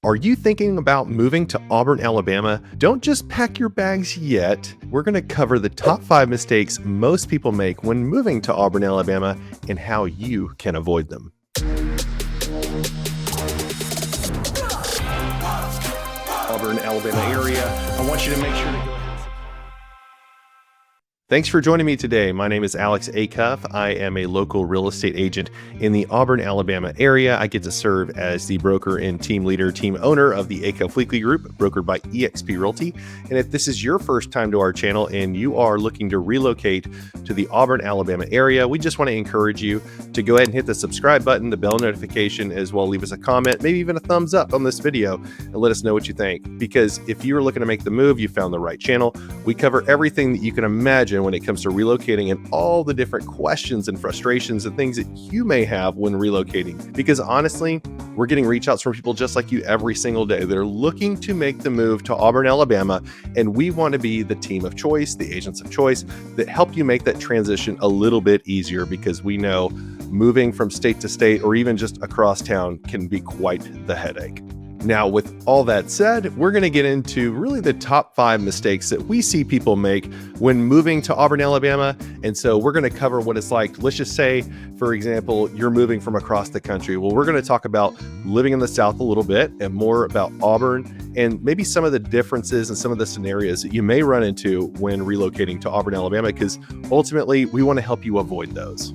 Are you thinking about moving to Auburn, Alabama? Don't just pack your bags yet. We're going to cover the top 5 mistakes most people make when moving to Auburn, Alabama, and how you can avoid them. Auburn, Alabama area. I want you to make sure to go ahead. Thanks for joining me today. My name is Alex Acuff. I am a local real estate agent in the Auburn, Alabama area. I get to serve as the broker and team leader, team owner of the Acuff Weekley group, brokered by eXp Realty. And if this is your first time to our channel and you are looking to relocate to the Auburn, Alabama area, we just want to encourage you to go ahead and hit the subscribe button, the bell notification, as well leave us a comment, maybe even a thumbs up on this video, and let us know what you think. Because if you are looking to make the move, you found the right channel. We cover everything that you can imagine when it comes to relocating and all the different questions and frustrations and things that you may have when relocating. Because honestly, we're getting reach outs from people just like you every single day. They're looking to make the move to Auburn, Alabama, and we want to be the team of choice, the agents of choice that help you make that transition a little bit easier, because we know moving from state to state or even just across town can be quite the headache. Now, with all that said, we're going to get into really the top 5 mistakes that we see people make when moving to Auburn, Alabama. And so we're going to cover what it's like. Let's just say, for example, you're moving from across the country. Well, we're going to talk about living in the South a little bit and more about Auburn and maybe some of the differences and some of the scenarios that you may run into when relocating to Auburn, Alabama, because ultimately we want to help you avoid those.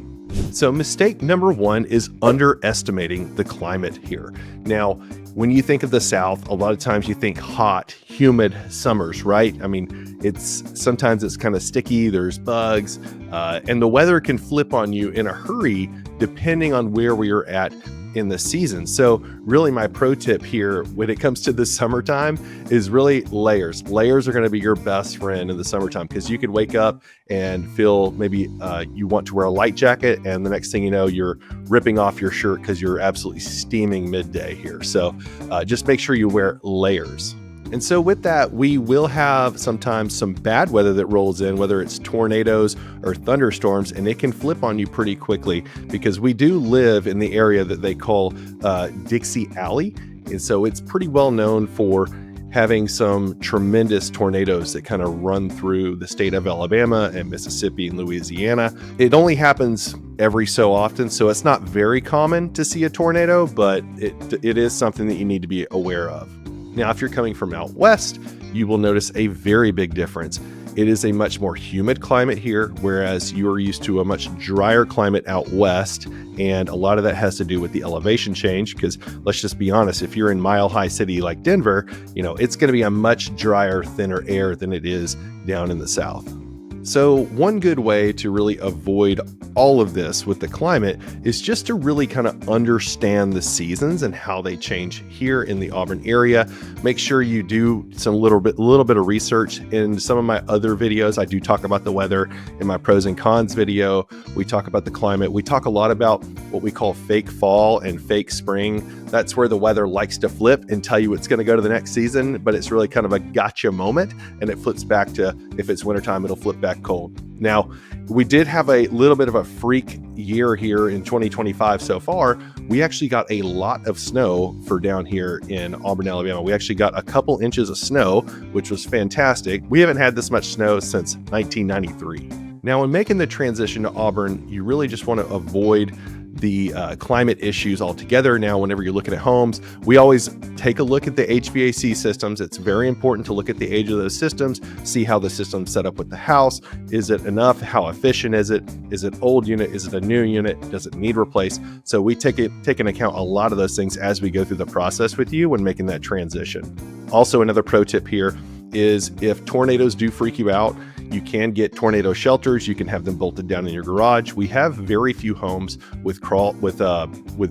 So mistake number 1 is underestimating the climate here. Now, when you think of the South, a lot of times you think hot, humid summers, right? I mean, sometimes it's kind of sticky, there's bugs, and the weather can flip on you in a hurry depending on where we're at in the season. So really my pro tip here when it comes to the summertime is really layers. Layers are going to be your best friend in the summertime, because you could wake up and feel maybe you want to wear a light jacket, and the next thing you know, you're ripping off your shirt because you're absolutely steaming midday here. So just make sure you wear layers. And so with that, we will have sometimes some bad weather that rolls in, whether it's tornadoes or thunderstorms, and it can flip on you pretty quickly, because we do live in the area that they call Dixie Alley. And so it's pretty well known for having some tremendous tornadoes that kind of run through the state of Alabama and Mississippi and Louisiana. It only happens every so often, so it's not very common to see a tornado, but it is something that you need to be aware of. Now, if you're coming from out west, you will notice a very big difference. It is a much more humid climate here, whereas you are used to a much drier climate out west. And a lot of that has to do with the elevation change, because let's just be honest, if you're in Mile High City like Denver, it's going to be a much drier, thinner air than it is down in the South. So one good way to really avoid all of this with the climate is just to really kind of understand the seasons and how they change here in the Auburn area. Make sure you do some little bit of research. In some of my other videos, I do talk about the weather. In my pros and cons video, we talk about the climate. We talk a lot about what we call fake fall and fake spring. That's where the weather likes to flip and tell you it's going to go to the next season, but it's really kind of a gotcha moment, and it flips back to, if it's wintertime, it'll flip back cold. Now, we did have a little bit of a freak year here in 2025 so far. We actually got a lot of snow for down here in Auburn, Alabama. We actually got a couple inches of snow, which was fantastic. We haven't had this much snow since 1993. Now, when making the transition to Auburn, you really just want to avoid the climate issues altogether. Now, whenever you're looking at homes, we always take a look at the HVAC systems. It's very important to look at the age of those systems, see how the system's set up with the house. Is it enough? How efficient is it? Is it old unit? Is it a new unit? Does it need replaced? So we take into account a lot of those things as we go through the process with you when making that transition. Also, another pro tip here is if tornadoes do freak you out, you can get tornado shelters. You can have them bolted down in your garage. We have very few homes with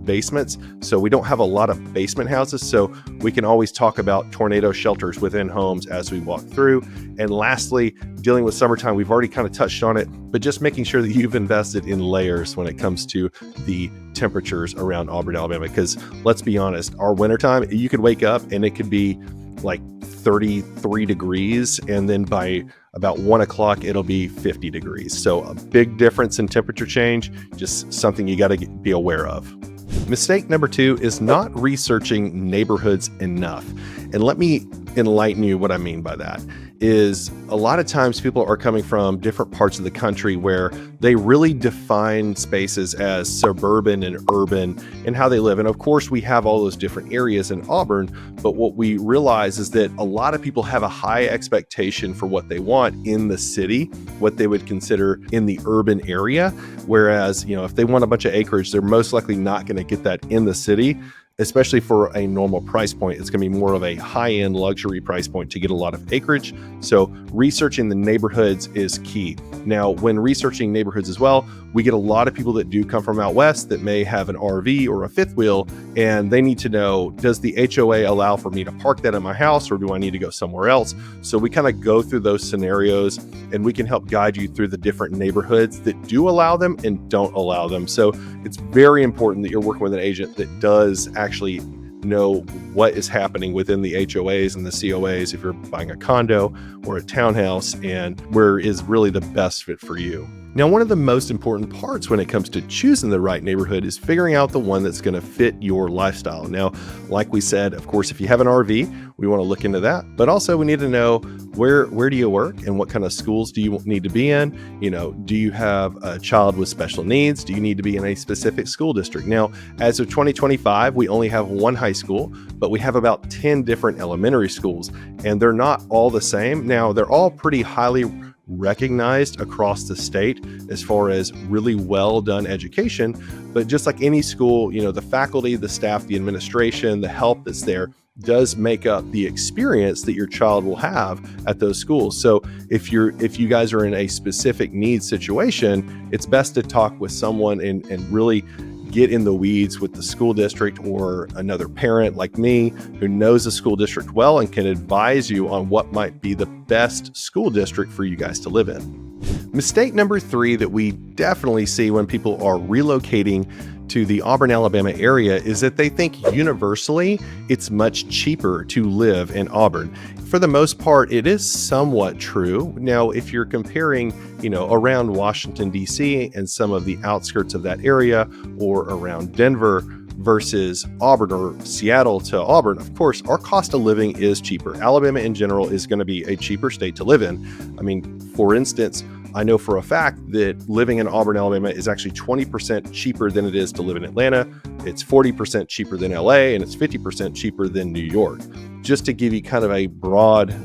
basements, so we don't have a lot of basement houses. So we can always talk about tornado shelters within homes as we walk through. And lastly, dealing with summertime, we've already kind of touched on it, but just making sure that you've invested in layers when it comes to the temperatures around Auburn, Alabama. Because let's be honest, our wintertime, you could wake up and it could be like 33 degrees, and then by about 1 o'clock it'll be 50 degrees. So a big difference in temperature change, just something you got to be aware of. Mistake number 2 is not researching neighborhoods enough. And let me enlighten you what I mean by that. Is a lot of times people are coming from different parts of the country where they really define spaces as suburban and urban and how they live. And of course, we have all those different areas in Auburn, but what we realize is that a lot of people have a high expectation for what they want in the city, what they would consider in the urban area. Whereas, if they want a bunch of acreage, they're most likely not going to get that in the city. Especially for a normal price point, it's going to be more of a high-end luxury price point to get a lot of acreage. So researching the neighborhoods is key. Now, when researching neighborhoods as well, we get a lot of people that do come from out west that may have an RV or a fifth wheel, and they need to know, does the HOA allow for me to park that at my house, or do I need to go somewhere else? So we kind of go through those scenarios, and we can help guide you through the different neighborhoods that do allow them and don't allow them. So it's very important that you're working with an agent that does actually know what is happening within the HOAs and the COAs if you're buying a condo or a townhouse, and where is really the best fit for you. Now, one of the most important parts when it comes to choosing the right neighborhood is figuring out the one that's going to fit your lifestyle. Now, like we said, of course, if you have an RV, we want to look into that, but also we need to know where do you work and what kind of schools do you need to be in? Do you have a child with special needs? Do you need to be in a specific school district? Now, as of 2025, we only have one high school, but we have about 10 different elementary schools, and they're not all the same. Now, they're all pretty highly recognized across the state as far as really well done education. But just like any school, the faculty, the staff, the administration, the help that's there does make up the experience that your child will have at those schools. So if you guys are in a specific needs situation, it's best to talk with someone and really get in the weeds with the school district or another parent like me who knows the school district well and can advise you on what might be the best school district for you guys to live in. Mistake number 3 that we definitely see when people are relocating to the Auburn, Alabama area is that they think universally it's much cheaper to live in Auburn. For the most part, it is somewhat true. Now, if you're comparing, around Washington, D.C. and some of the outskirts of that area, or around Denver versus Auburn or Seattle to Auburn, of course, our cost of living is cheaper. Alabama in general is going to be a cheaper state to live in. For instance, I know for a fact that living in Auburn, Alabama is actually 20% cheaper than it is to live in Atlanta. It's 40% cheaper than LA, and it's 50% cheaper than New York. Just to give you kind of a broad,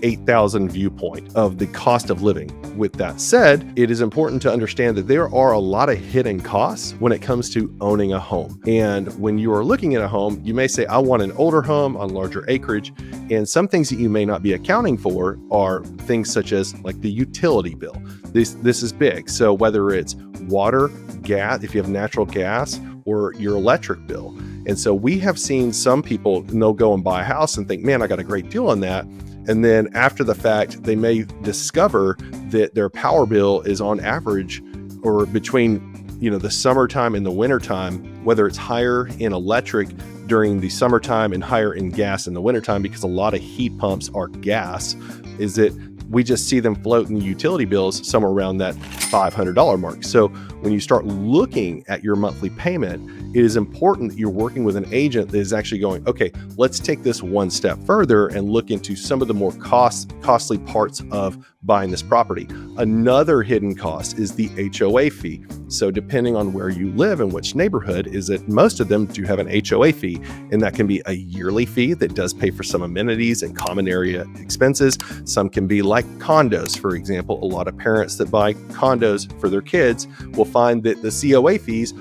8,000 viewpoint of the cost of living. With that said, it is important to understand that there are a lot of hidden costs when it comes to owning a home. And when you are looking at a home, you may say, I want an older home on larger acreage. And some things that you may not be accounting for are things such as like the utility bill. This is big. So whether it's water, gas, if you have natural gas, or your electric bill. And so we have seen some people, and they'll go and buy a house and think, man, I got a great deal on that. And then after the fact, they may discover that their power bill is on average, or between, the summertime and the wintertime, whether it's higher in electric during the summertime and higher in gas in the wintertime, because a lot of heat pumps are gas, is that we just see them float in the utility bills somewhere around that $500 mark. So when you start looking at your monthly payment, it is important that you're working with an agent that is actually going, okay, let's take this one step further and look into some of the more costly parts of buying this property. Another hidden cost is the HOA fee. So depending on where you live and which neighborhood, is that most of them do have an HOA fee, and that can be a yearly fee that does pay for some amenities and common area expenses. Some can be like condos, for example. A lot of parents that buy condos for their kids will find that the COA fees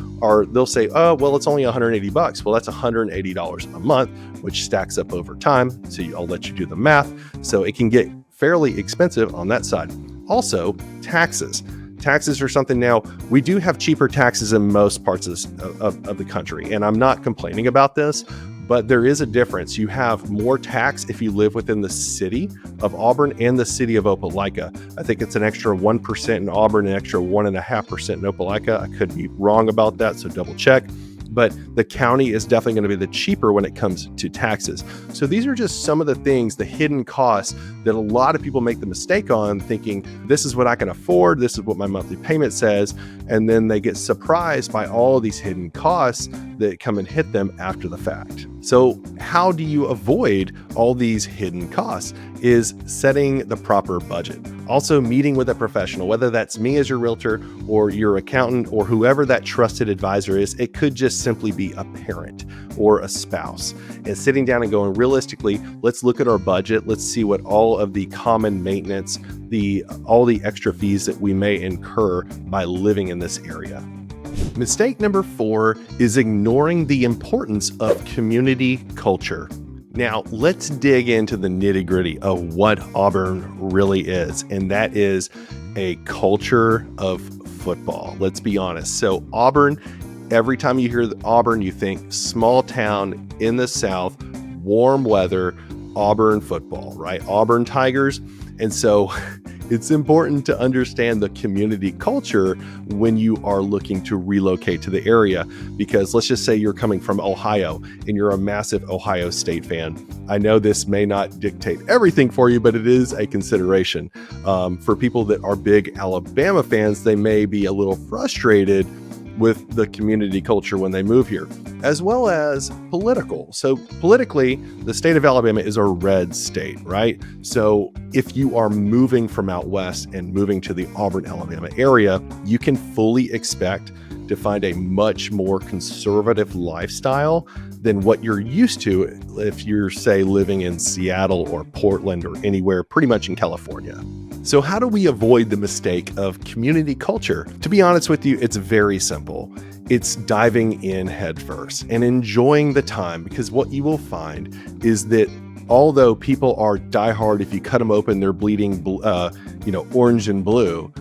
they'll say, oh, well, it's only $180. Well, that's $180 a month, which stacks up over time. So I'll let you do the math. So it can get fairly expensive on that side. Also, taxes. Taxes are something now, we do have cheaper taxes in most parts of the country. And I'm not complaining about this, but there is a difference. You have more tax if you live within the city of Auburn and the city of Opelika. I think it's an extra 1% in Auburn, an extra 1.5% in Opelika. I could be wrong about that, so double check. but the county is definitely going to be the cheaper when it comes to taxes. So these are just some of the things, the hidden costs that a lot of people make the mistake on, thinking this is what I can afford, this is what my monthly payment says, and then they get surprised by all these hidden costs that come and hit them after the fact. So how do you avoid all these hidden costs? Is setting the proper budget. Also meeting with a professional, whether that's me as your realtor or your accountant or whoever that trusted advisor is. It could just simply be a parent or a spouse, and sitting down and going, realistically, let's look at our budget. Let's see what all of the common maintenance, all the extra fees that we may incur by living in this area. Mistake number 4 is ignoring the importance of community culture. Now, let's dig into the nitty-gritty of what Auburn really is, and that is a culture of football. Let's be honest. So Auburn, every time you hear Auburn, you think small town in the South, warm weather, Auburn football, right? Auburn Tigers. And so it's important to understand the community culture when you are looking to relocate to the area, because let's just say you're coming from Ohio and you're a massive Ohio State fan. I know this may not dictate everything for you, but it is a consideration. For people that are big Alabama fans, they may be a little frustrated with the community culture when they move here, as well as political. So politically, the state of Alabama is a red state, right? So if you are moving from out west and moving to the Auburn, Alabama area, you can fully expect to find a much more conservative lifestyle than what you're used to if you're, say, living in Seattle or Portland or anywhere pretty much in California. So how do we avoid the mistake of community culture? To be honest with you, it's very simple. It's diving in headfirst and enjoying the time, because what you will find is that although people are diehard, if you cut them open, they're bleeding, orange and blue,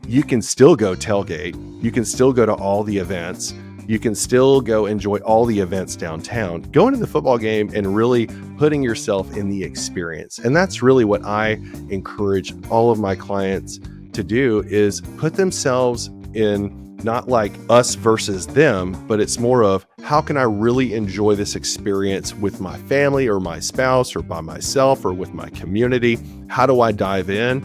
you can still go tailgate. You can still go to all the events. You can still go enjoy all the events downtown, going to the football game and really putting yourself in the experience. And that's really what I encourage all of my clients to do, is put themselves in, not like us versus them, but it's more of, how can I really enjoy this experience with my family or my spouse or by myself or with my community? How do I dive in?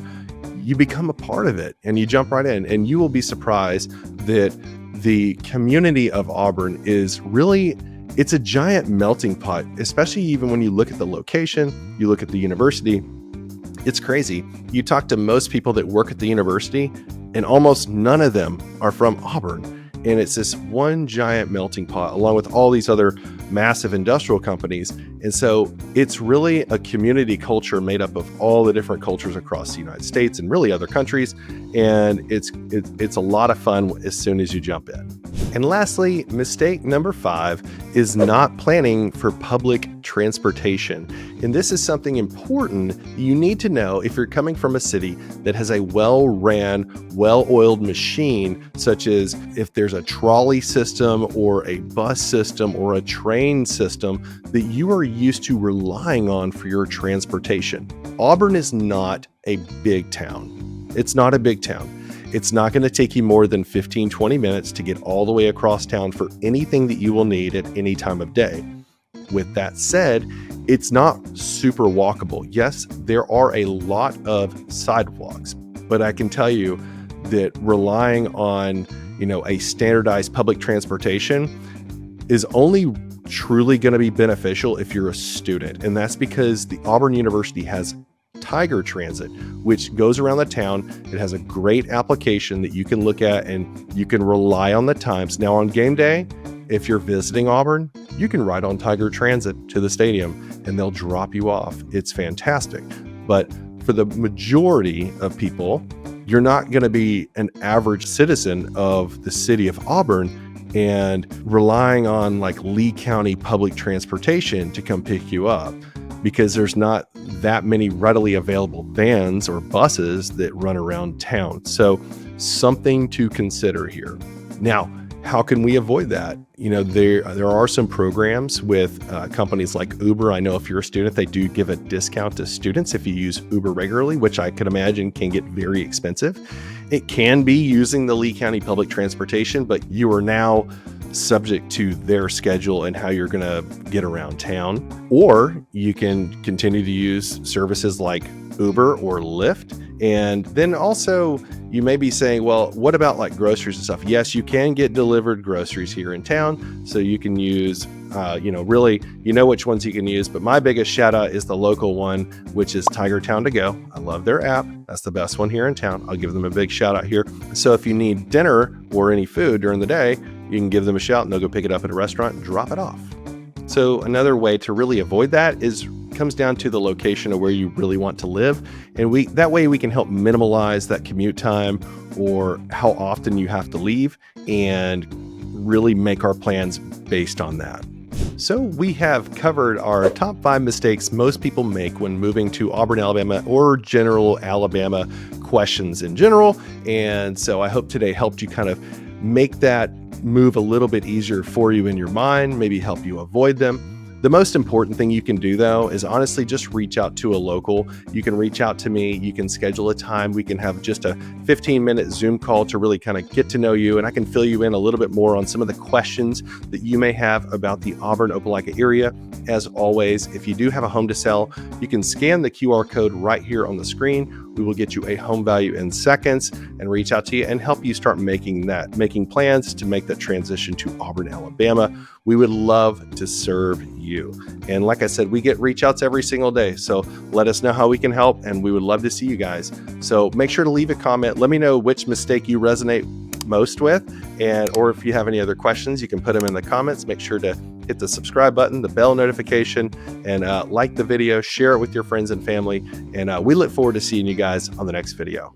You become a part of it and you jump right in, and you will be surprised that the community of Auburn is really, it's a giant melting pot, especially even when you look at the location, you look at the university. It's crazy. You talk to most people that work at the university and almost none of them are from Auburn. And it's this one giant melting pot along with all these other massive industrial companies. And so it's really a community culture made up of all the different cultures across the United States and really other countries. And it's a lot of fun as soon as you jump in. And lastly, mistake number 5 is not planning for public transportation. And this is something important you need to know if you're coming from a city that has a well-ran, well-oiled machine, such as if there's a trolley system or a bus system or a train system that you are used to relying on for your transportation. Auburn is not a big town. It's not a big town. It's not going to take you more than 15-20 minutes to get all the way across town for anything that you will need at any time of day. With that said, it's not super walkable. Yes, there are a lot of sidewalks, but I can tell you that relying on, a standardized public transportation is only truly going to be beneficial if you're a student. And that's because the Auburn University has Tiger Transit, which goes around the town. It has a great application that you can look at and you can rely on the times. Now on game day, if you're visiting Auburn, you can ride on Tiger Transit to the stadium and they'll drop you off. It's fantastic. But for the majority of people, you're not going to be an average citizen of the city of Auburn and relying on like Lee County public transportation to come pick you up, because there's not that many readily available vans or buses that run around town. So something to consider here. Now, how can we avoid that? There are some programs with companies like Uber. I know if you're a student, they do give a discount to students if you use Uber regularly, which I could imagine can get very expensive. It can be using the Lee County public transportation, but you are now subject to their schedule and how you're going to get around town. Or you can continue to use services like Uber or Lyft. And then also you may be saying, well, what about like groceries and stuff? Yes, you can get delivered groceries here in town. So you can use, really, which ones you can use. But my biggest shout out is the local one, which is Tiger Town to Go. I love their app. That's the best one here in town. I'll give them a big shout out here. So if you need dinner or any food during the day, you can give them a shout and they'll go pick it up at a restaurant and drop it off. So another way to really avoid that comes down to the location of where you really want to live. And that way we can help minimize that commute time or how often you have to leave and really make our plans based on that. So we have covered our top 5 mistakes most people make when moving to Auburn, Alabama, or general Alabama questions in general. And so I hope today helped you kind of make that move a little bit easier for you in your mind, maybe help you avoid them. The most important thing you can do, though, is honestly just reach out to a local. You can reach out to me. You can schedule a time. We can have just a 15-minute Zoom call to really kind of get to know you, and I can fill you in a little bit more on some of the questions that you may have about the Auburn, Opelika area. As always, if you do have a home to sell, you can scan the QR code right here on the screen. We will get you a home value in seconds and reach out to you and help you start making plans to make that transition to Auburn, Alabama. We would love to serve you. And like I said, we get reach outs every single day. So let us know how we can help, and we would love to see you guys. So make sure to leave a comment. Let me know which mistake you resonate most with, or if you have any other questions, you can put them in the comments. Make sure to hit the subscribe button, the bell notification, and like the video, share it with your friends and family. And we look forward to seeing you guys on the next video.